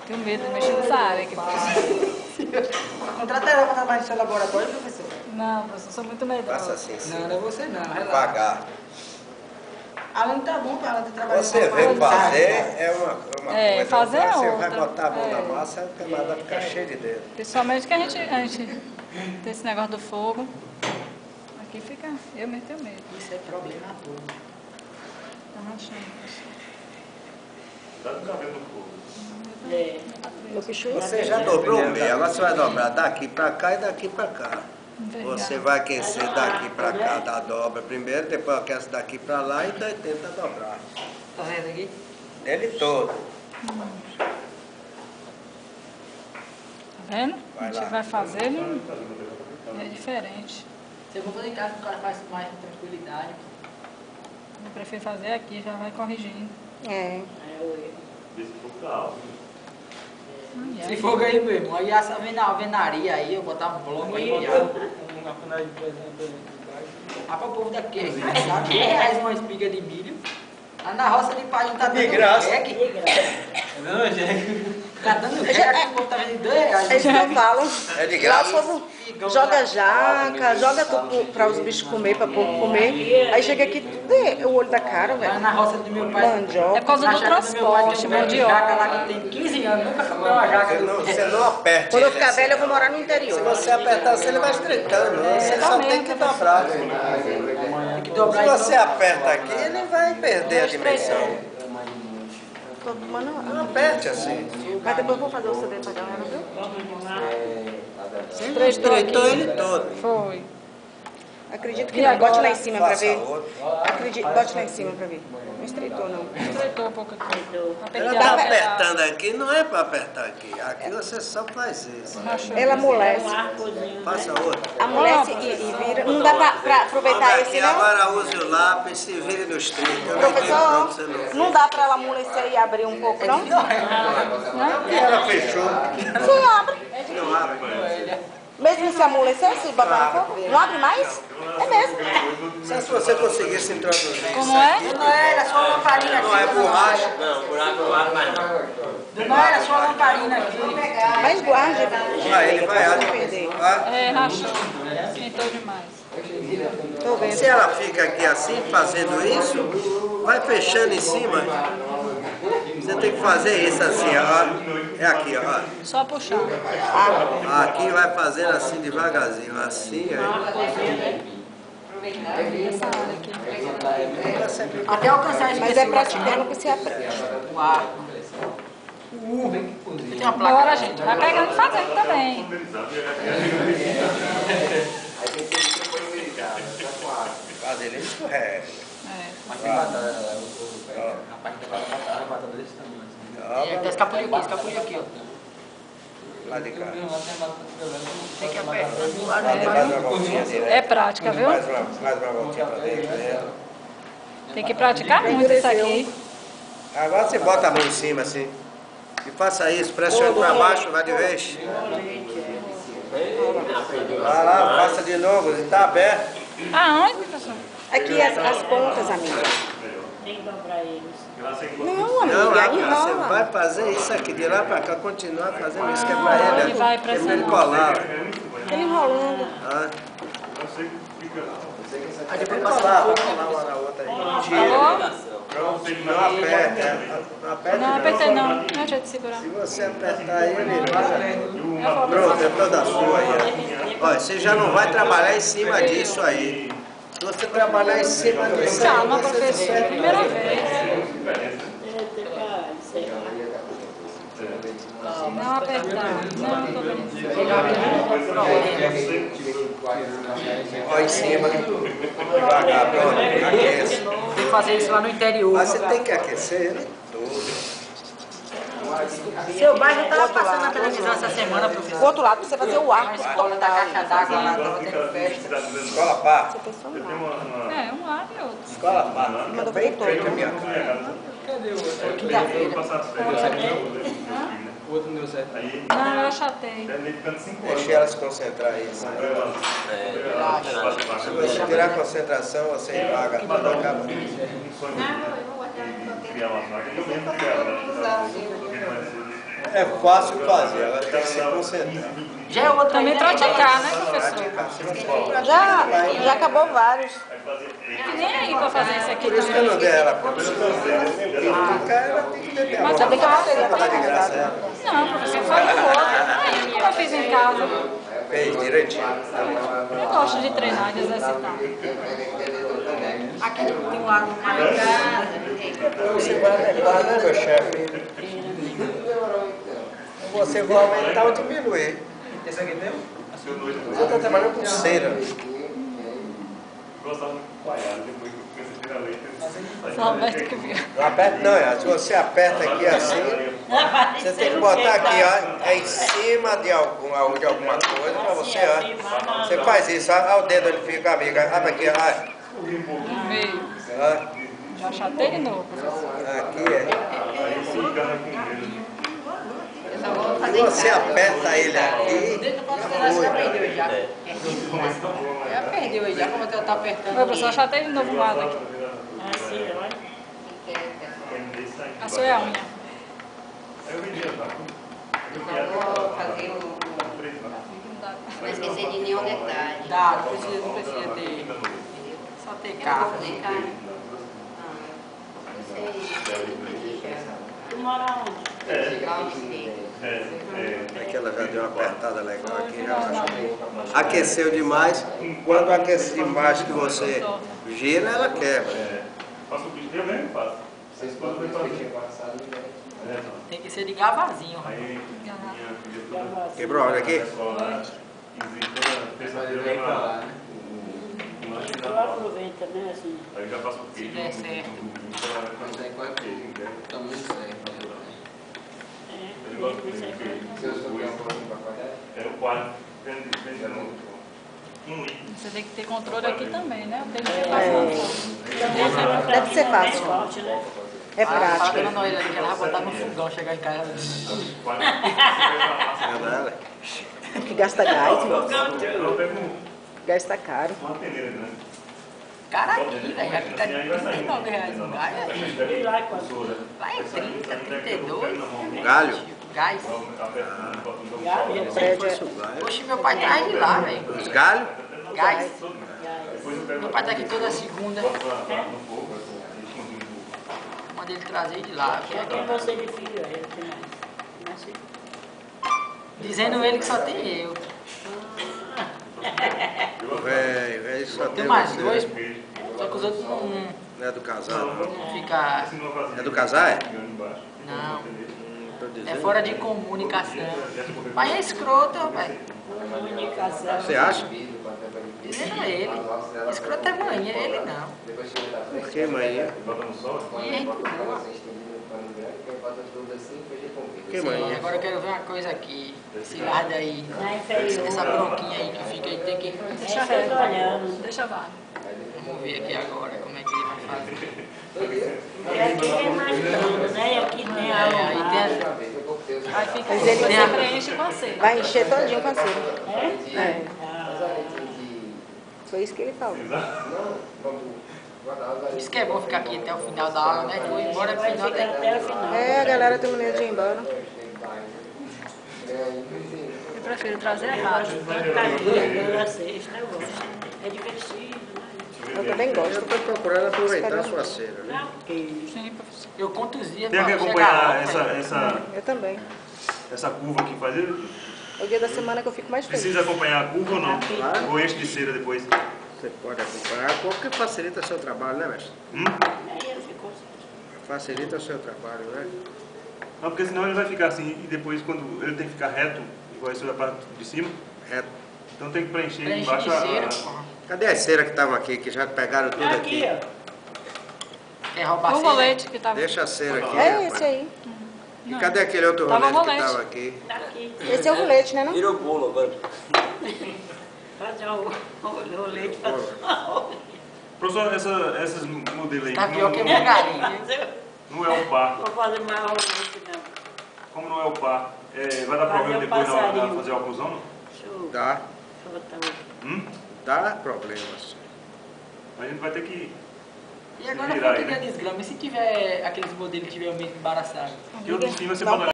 Tenho medo de mexer nessa área aqui. Contrata ela para trabalhar no seu laboratório, professor? Não, professor, sou muito medrosa. Faça assim, sim. Não, não é você não, relaxa. Devagar. A não tá bom para ela ter trabalhado. Você vem fazer é uma coisa. fazer é Você outra. vai botar a mão na massa, o camarada vai ficar cheio de dedo. Principalmente que a gente tem esse negócio do fogo. Aqui fica, eu mesmo tenho medo. Isso é problema todo. Tá rachando. Tá no cabelo do fogo. Você já dobrou o meio, agora você vai dobrar daqui pra cá e daqui pra cá. Você vai aquecer daqui pra cá, dá dobra primeiro, depois aquece daqui pra lá e daí tenta dobrar. Tá vendo aqui? Ele todo. Tá vendo? Vai A gente lá. vai fazer, ele é diferente. Se eu vou fazer em casa, o cara faz mais com tranquilidade. Eu prefiro fazer aqui, já vai corrigindo. É. É o erro. Vê se for ficar alto. Se for aí mesmo, aí essa alvenaria aí, eu botar um bloco aí. Ah, para o povo daqui, sabe? R$10 uma espiga de milho. Lá na roça de pai tá dando graça. jegue. Não, gente. Tá dando jegue, aqui o povo tá vendendo R$2. É isso que eu falo. É de Lá o graça. povo joga jaca, joga tudo para os bichos comer, para o povo comer. Aí chega aqui, tudo é o olho da cara, Lá velho. na roça do meu pai. Mandioca. É por causa do transporte, mão de jaca obra. lá que tem 15 anos, nunca comeu uma jaca. Você não aperte. Quando eu ele ficar assim. velha, eu vou morar no Se interior. você apertar, ele vai estreitando. Você só tem que dobrar. Tem que Se dobrar você aperta aqui, ele vai perder a dimensão. Tô tomando Não água. aperte assim. Mas depois eu vou fazer o CD pra galera, viu? Estreitou ele todo. Foi. Acredito que E não. Bote lá agora? em cima pra Faça ver. outro. Acredito, bote lá em cima pra ver. Não estreitou, não. Estreitou um pouco aqui. Ela está apertando aqui, não é para apertar aqui. Aqui você só faz isso. Ela amolece. Faça outro. Amolece e vira. Não dá pra aproveitar Olha esse, aqui, não? agora use o lápis, se vire nos 30. Eu não tenho pronto, Professor, você não dá pra ela amolecer e abrir um pouco, não? não. Ela fechou. Sim, abre. Não abre. Mesmo se amolecer, se botar no fogo, não abre mais? É mesmo. Se você conseguisse introduzir Como isso é? aqui, Não era só uma lamparina não é aqui. borracha. Não era só uma lamparina aqui. Mas guarde, Ele vai pra não ali. perder. É, rachou. Esquentou demais. Tô vendo. Se ela fica aqui assim, fazendo isso, vai fechando em cima. Você tem que fazer isso assim, ó. É aqui, ó. Só puxar. Aqui vai fazendo assim devagarzinho, assim, aí. Essa área aqui. Até alcançar esse Mas é praticando que se aprende. o arco. Tem uma placa. Agora, gente, vai pegando e fazendo também. Faz ele escorrega. Até escapulho aqui, ó. Lá de cá. Tem que apertar. Faz uma voltinha direto. É prática, viu? Mais uma voltinha pra dentro dela. Tem que praticar muito isso aqui. Agora você bota a mão em cima assim. E faça isso, pressione pra baixo, vai de vez. Vai lá, faça de novo, ele tá aberto. Aonde, professor? Aqui as pontas, amiga. Não, Não, amiga, lá, você enrola. vai fazer isso aqui, de lá pra cá, continuar fazendo isso que é pra ele. Ele vai É pra ele pressionando. colar. Ele enrolando. Ah. Aí depois colar, vai colar uma na outra aí. Tira. Pronto, não aperta. Não aperta Não apertei não. Não é jeito de segurar. Se você apertar ele, ele vai. Pronto, é toda sua aí. Ó. Olha, você já não vai trabalhar em cima disso aí. Se você trabalhar em cima disso aí, Calma, você professor. perde. Primeira vez. Não apertar. Não, tô vendo. Ó, em cima. Devagar, pronto. Aquece. Tem que fazer isso lá no interior. Mas você tem que aquecer ele todo. Seu bairro estava passando na televisão essa semana, O professor. outro lado, você fazer o A arco. escola da caixa d'água lá, estava tendo festa. Escola Pá. Você pensou não. É, um lado e outro. Escola Pá. Fica bem em frente à minha cara. Quinta-feira. Não, eu achatei. Deixa ela se concentrar aí. Se você tirar a concentração, você vaga tudo, acaba. É fácil fazer, ela tem que se concentrar. Já é outra Também aí, praticar, né, professor? Já acabou vários. Que nem aí pra fazer isso aqui Por isso que eu também. não dei ela pra você. Ela tem que meter a Mas mão. sabe que a bateria Tá de graça ela. Não, professor, foi o outro. Aí, como eu fiz em casa. Fez direitinho. Eu gosto de treinar, de exercitar. Aqui tem um água em casa. Você vai levar, né, meu chefe? Você vai aumentar ou diminuir. Esse aqui tem? Você está trabalhando com cera. Gostava muito de coalhada, depois que eu comecei a tirar leite. Só Roberto que viu. Não aperta não, se você aperta aqui assim, você tem que botar aqui, ó, é em cima de alguma coisa para você, ó. Você faz isso, ó, o dedo ele fica, amiga. Abre aqui, ó. Meio. Ó. Já chatei de novo. Aqui é. Se você aperta ele aqui, Já perdeu já. Já perdeu já, como eu tô apertando. Meu professor, chatei de novo o lado aqui. A sua é a unha. Eu vendia, tá? Vou fazer Não esquecer de nenhum detalhe. Dá, não precisa ter. Só ter carro. Fazer carne. Tu mora onde? aqui ela já deu uma apertada legal aqui, já baixou. Aqueceu demais, quando aquece demais que você gira, ela quebra. Faço o bicho, eu mesmo faço. Vocês podem fazer. Tem que ser de gavazinho. Aí, Quebrou, olha aqui. Aproveita, né, assim. Aí já faço o queijo. Se der certo. Eu gosto de queijo. Era o quadro. Vendendo 1 litro. Você tem que ter controle aqui também, né? Tem que ser bastante. Deve ser fácil. Forte, né? É Fala prática. pra Dona Noela que ela vai botar no fogão, chegar em casa. Que gasta gás, moço. Eu pego Gasta caro. uma peneira grande. Cara, aqui, velho, aqui tá R$39 um gás. E lá quando Lá é 30, 32. Galho? Gás. No prédio é... Oxe, meu pai traz de lá, velho. Os galhos? Gás. Meu pai tá aqui toda segunda. Manda ele trazer de lá. já tem você de filho, aí tem mais. Nasce. Dizendo ele que só tem eu. Velho, só tem Tem mais você. dois, só que os outros não Não é do casal, não. fica. É do casal, é? Não. Tô É dizendo. fora de comunicação. Mas é escroto, rapaz. Comunicação. Você acha? Dizendo ele. Escroto é mãe, ele não. Por que, mãe? E é gente boa. Por que, Sim, mãe? agora eu quero ver uma coisa aqui. Esse lado aí. Na inferior. Essa bronquinha aí que fica aí. Tem que. Deixa Essa eu tô olhando. Deixa vaga. Vamos ver aqui agora como é que ele vai fazer. E aqui é mais fundo, né? E aqui tem a Aí alma. tem. Aí fica Mas assim, ele- você preenche com a cera. Vai encher todinho com a cera. É? É. Ah, Foi isso que ele falou. Por isso que é bom ficar aqui até o final da aula, né? Vou embora no vai final ficar da. até o final. É, a galera tem maneira de ir embora. Eu prefiro trazer a rádio. Toda sexta eu gosto. É divertido, né? Eu também gosto. Eu estou procurando aproveitar a sua cera, né? Sim, professor. Eu conto os dias Tem que pra chegar acompanhar lá, essa Eu também. curva aqui, fazer. É o dia da semana que eu fico mais feliz. Precisa acompanhar a curva ou não? Ou enche de cera depois? Você pode acompanhar, porque facilita seu trabalho, né, mestre? Aí ele ficou Facilita o seu trabalho, né? Não, porque senão ele vai ficar assim e depois quando ele tem que ficar reto, igual isso da parte de cima, Reto. então tem que preencher Preenche embaixo de cera, porra. Cadê as ceras que estavam aqui, que já pegaram tudo aqui, aqui? ó. Quer roubar O cera? rolete que tava. Deixa a cera aqui, É rapaz. esse aí. E cadê aquele outro Tava rolete que rolete. estava aqui? Tá aqui. Esse é o rolete, né? Não? Tira o bolo agora. Fazer o leite pra... Professor, esses modelos aí, Tapioca é muito galinha. não é o par. Vou fazer mais rolete, não. Como não é o par, vai dar Fazer problema o depois na hora de passarinho. fazer a oclusão? Não? Deixa eu Dá, botar o... dá problemas. A gente vai ter que... E agora eu vou pedir a desgrama. E se tiver aqueles modelos que tiver o meio embaraçado? Que o de cima você Dá um pode